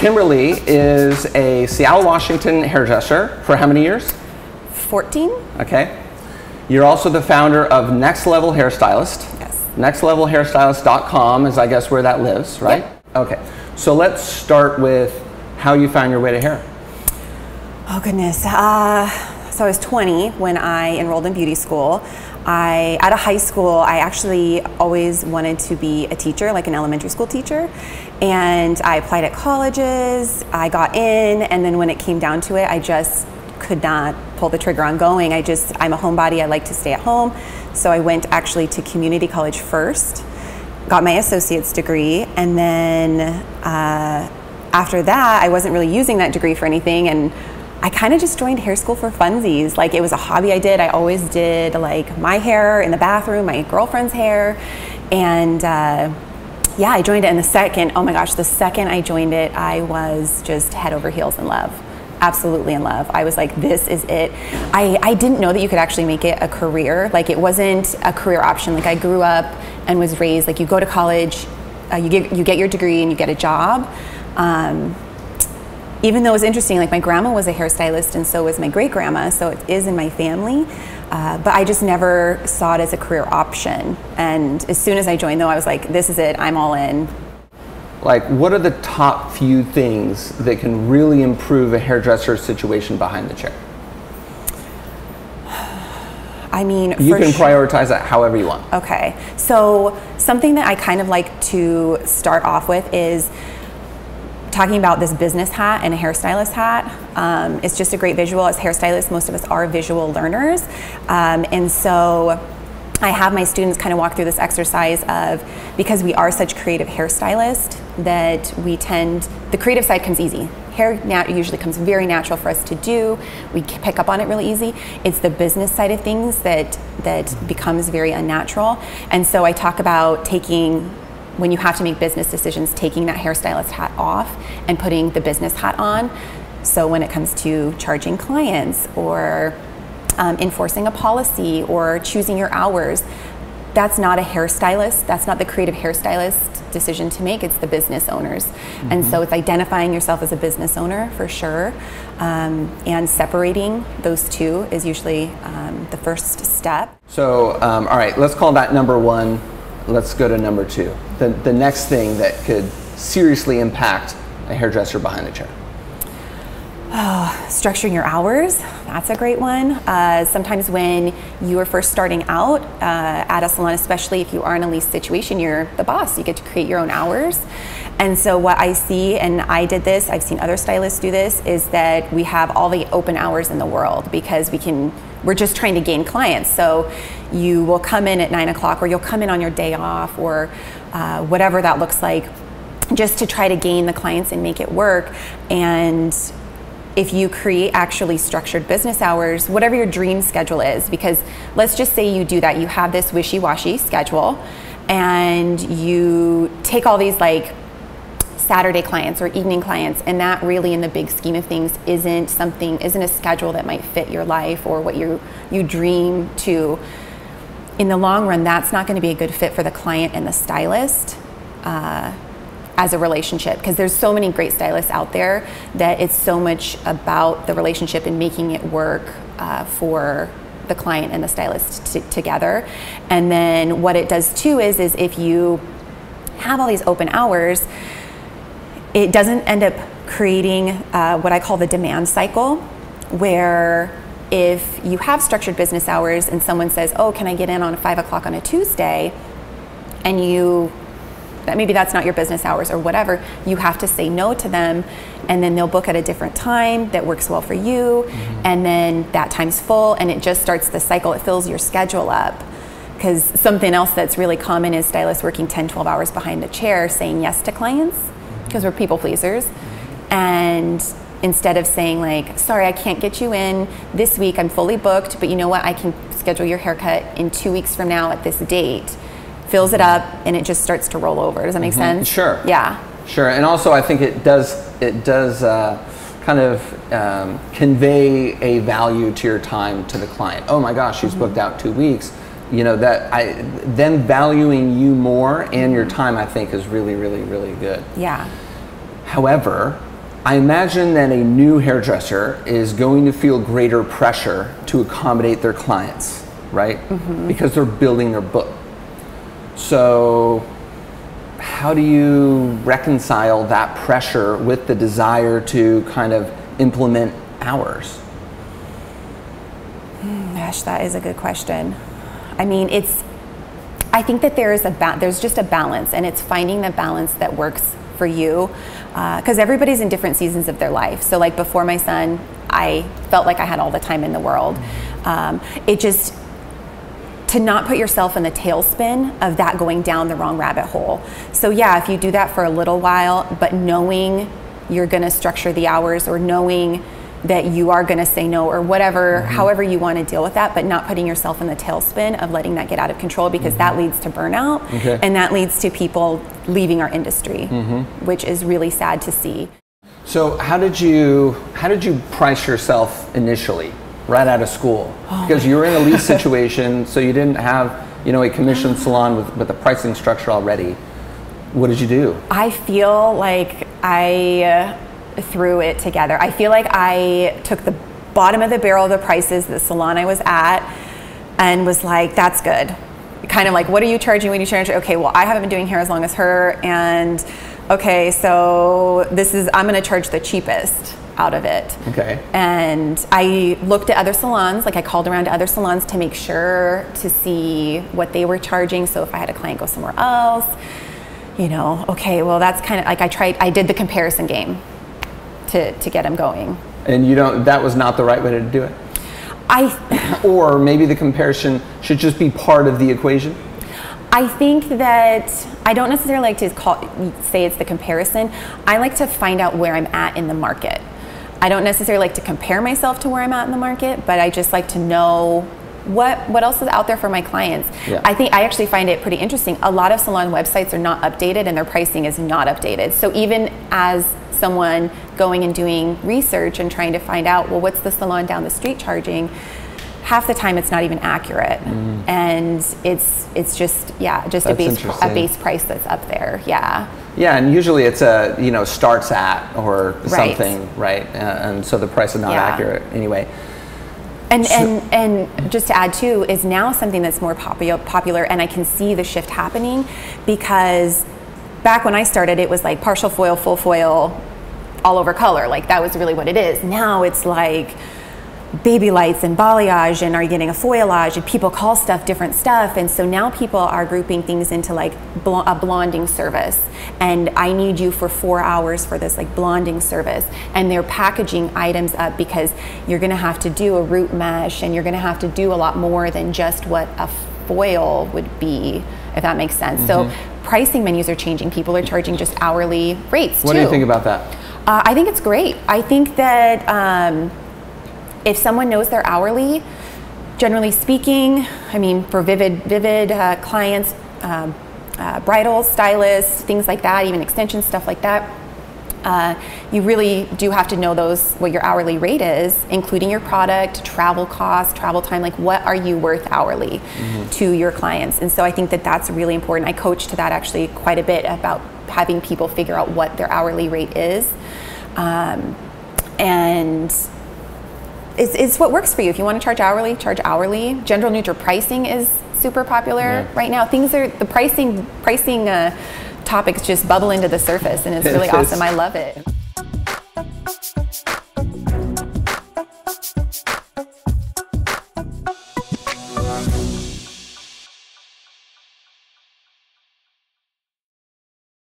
Kimberly is a Seattle, Washington hairdresser for how many years? 14. Okay. You're also the founder of Next Level Hairstylist. Yes. nextlevelhairstylist.com is, I guess, where that lives, right? Yep. Okay. So let's start with how you found your way to hair. Oh goodness. So I was 20 when I enrolled in beauty school. Out of high school, I actually always wanted to be a teacher, like an elementary school teacher. And I applied at colleges, I got in, and then when it came down to it, I just could not pull the trigger on going. I'm a homebody, I like to stay at home. So I went actually to community college first, got my associate's degree, and then after that, I wasn't really using that degree for anything, and I kind of just joined hair school for funsies. Like, it was a hobby I did. I always did like my hair in the bathroom, my girlfriend's hair. And yeah, I joined it, and oh my gosh, the second I joined it, I was just head over heels in love. Absolutely in love. I was like, this is it. I didn't know that you could actually make it a career. Like, it wasn't a career option. Like, I grew up and was raised, like, you go to college, you get your degree and you get a job. Even though it was interesting, like, my grandma was a hairstylist and so was my great grandma, so it is in my family, but I just never saw it as a career option. And as soon as I joined, though, I was like, this is it, I'm all in. Like, what are the top few things that can really improve a hairdresser's situation behind the chair? I mean, you can prioritize that however you want. Okay, so something that I kind of like to start off with is talking about this business hat and a hairstylist hat. It's just a great visual. As hairstylists, most of us are visual learners. And so I have my students kind of walk through this exercise of, because we are such creative hairstylists, that the creative side comes easy. Hair usually comes very natural for us to do. We pick up on it really easy. It's the business side of things that becomes very unnatural. And so I talk about when you have to make business decisions, taking that hairstylist hat off and putting the business hat on. So when it comes to charging clients or enforcing a policy or choosing your hours, that's not a hairstylist, that's not the creative hairstylist decision to make, it's the business owners. Mm-hmm. And so it's identifying yourself as a business owner for sure, and separating those two is usually the first step. So, all right, let's call that number one. Let's go to number two. The next thing that could seriously impact a hairdresser behind the chair. Oh, structuring your hours, that's a great one. Sometimes when you are first starting out at a salon, especially if you are in a lease situation, you're the boss, you get to create your own hours. And so what I see, and I did this, I've seen other stylists do this, is that we have all the open hours in the world because we're just trying to gain clients. So you will come in at 9 o'clock, or you'll come in on your day off, or whatever that looks like, just to try to gain the clients and make it work. And if you create actually structured business hours, whatever your dream schedule is, because let's just say you do that, you have this wishy-washy schedule, and you take all these like Saturday clients or evening clients, and that really in the big scheme of things isn't a schedule that might fit your life or what you dream to. In the long run, that's not going to be a good fit for the client and the stylist as a relationship, because there's so many great stylists out there that it's so much about the relationship and making it work for the client and the stylist together. And then what it does too is if you have all these open hours, it doesn't end up creating what I call the demand cycle, where if you have structured business hours and someone says, oh, can I get in on 5 o'clock on a Tuesday, and maybe that's not your business hours or whatever, you have to say no to them, and then they'll book at a different time that works well for you, and then that time's full, and it just starts the cycle. It fills your schedule up. Because something else that's really common is stylists working 10, 12 hours behind a chair saying yes to clients, because we're people pleasers. And instead of saying like, sorry, I can't get you in this week, I'm fully booked, but you know what, I can schedule your haircut in 2 weeks from now at this date. Fills it up, and it just starts to roll over. Does that make sense? Sure. Yeah. Sure, and also I think it does kind of convey a value to your time to the client. Oh my gosh, she's booked out 2 weeks. You know, them valuing you more and your time, I think, is really, really, really good. Yeah. However, I imagine that a new hairdresser is going to feel greater pressure to accommodate their clients, right? Because they're building their book. So how do you reconcile that pressure with the desire to kind of implement hours? Gosh, that is a good question. I mean, I think that there's just a balance, and it's finding the balance that works for you, because everybody's in different seasons of their life. So like before my son, I felt like I had all the time in the world. To not put yourself in the tailspin of that going down the wrong rabbit hole. So yeah, if you do that for a little while, but knowing you're gonna structure the hours, or knowing that you are gonna say no, or whatever, however you wanna deal with that, but not putting yourself in the tailspin of letting that get out of control, because that leads to burnout, and that leads to people leaving our industry, which is really sad to see. So how did you price yourself initially? Right out of school, because you were in a lease situation, so you didn't have, you know, a commission salon with a pricing structure already. What did you do? I feel like I threw it together. I feel like I took the bottom of the barrel of the prices, the salon I was at, and was like, that's good. Kind of like, what are you charging? What are you charging? Okay, well, I haven't been doing hair as long as her, and okay, so I'm gonna charge the cheapest out of it. Okay. And I looked at other salons, like I called around to other salons to make sure to see what they were charging. So if I had a client go somewhere else, you know, okay, well, that's kind of like I did the comparison game to get them going. And that was not the right way to do it? Or maybe the comparison should just be part of the equation? I think that I don't necessarily like to say it's the comparison. I like to find out where I'm at in the market. I don't necessarily like to compare myself to where I'm at in the market, but I just like to know what else is out there for my clients. Yeah. I actually find it pretty interesting. A lot of salon websites are not updated, and their pricing is not updated. So even as someone going and doing research and trying to find out, well, what's the salon down the street charging? Half the time it's not even accurate, and it's just a base price that's up there. Yeah, and usually it's starts at or something, right? And so the price is not accurate anyway. And just to add too, is now something that's more popular, and I can see the shift happening, because back when I started, it was like partial foil, full foil, all over color. Like that was really what it is. Now it's like baby lights and balayage, and are you getting a foilage, and people call stuff different stuff. And so now people are grouping things into like a blonding service, and I need you for 4 hours for this like blonding service, and they're packaging items up because you're gonna have to do a root mesh, and you're gonna have to do a lot more than just what a foil would be, if that makes sense. So pricing menus are changing. People are charging just hourly rates too. What do you think about that? I think it's great. I think that if someone knows their hourly, generally speaking, I mean, for vivid clients, bridal stylists, things like that, even extension stuff like that, you really do have to know what your hourly rate is, including your product, travel costs, travel time, like what are you worth hourly to your clients. And so I think that that's really important. I coach to that actually quite a bit, about having people figure out what their hourly rate is. And it's what works for you. If you want to charge hourly, charge hourly. Gender neutral pricing is super popular right now. The pricing topics just bubble into the surface, and it's really awesome. I love it.